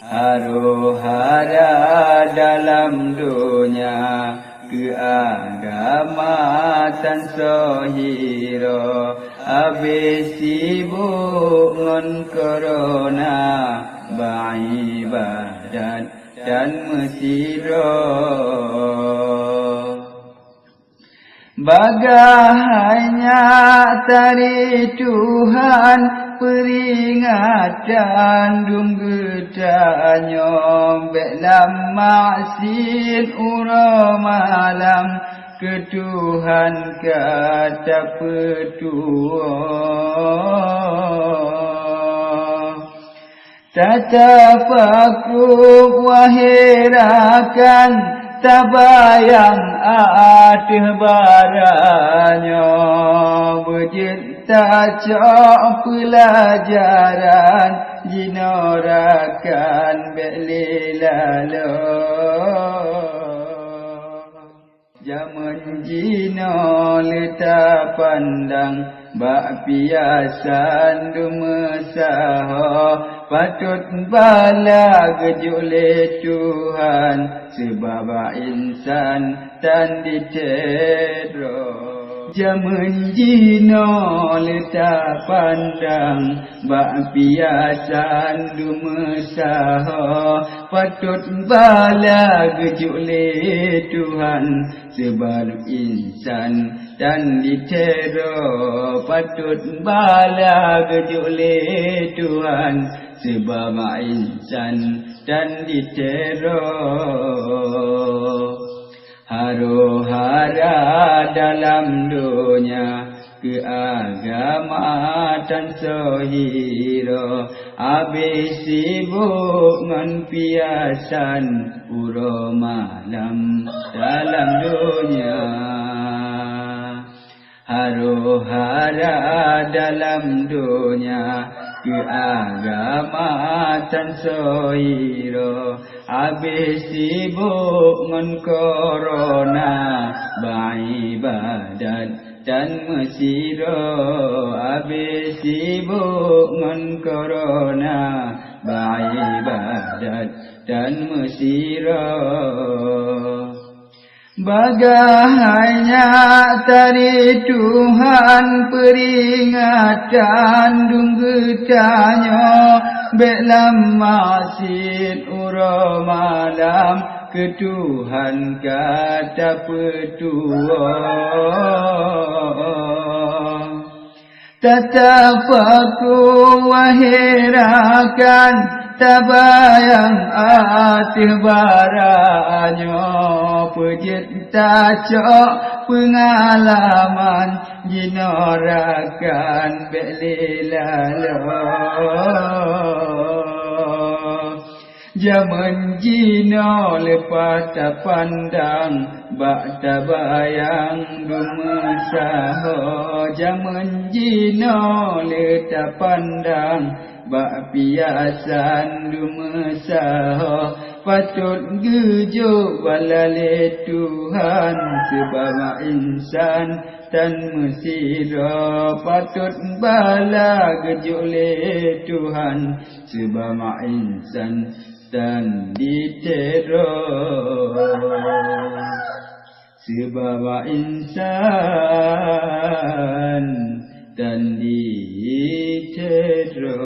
Huru-hara dalam dunia keagamaan sohiro, habis sibuk ngon corona, beribadat dan mesiro. Bagahnya tari Tuhan peringatan dung getanyo belam maksin ura malam ke Tuhan kata petua. Tata pakruk wahirakan tabayang atih baranya bercinta cok pelajaran jinorakan belilalo zaman jino leta pandang bak piasan dumesaho patut bala gejule Tuhan sebab insan dan ditedro. Zaman jino leta pandang bak piasan dumesaho patut bala gejule Tuhan sebab insan dan ditero. Patut bala gejule Tuhan sebab insan dan ditero. Huru-hara dalam dunia keagamaan sohiro, habis sibuk ngan piasan uro malam dalam dunia. Huru-hara dalam dunia keagamaan sohiro, habis sibuk ngan corona, beribadat dan mesiro. Habis sibuk ngan corona, beribadat dan mesiro. Bagahnya tari Tuhan peringatan dung getanyo belam masjid uro malam ke Tuhan kata petua. Tetap aku wahirakan tabayang atih baranyo pecinta cok pengalaman jinorakan belilalo zaman jino lepas pandang bak tabayang dumesaho. Zaman jino lepas pandang bak piasan dumesaho patut gejuk balale Tuhan sebab insan dan mesiro. Patut bala gejuk le Tuhan sebab insan dan ditero. Sebab insan dan ditero.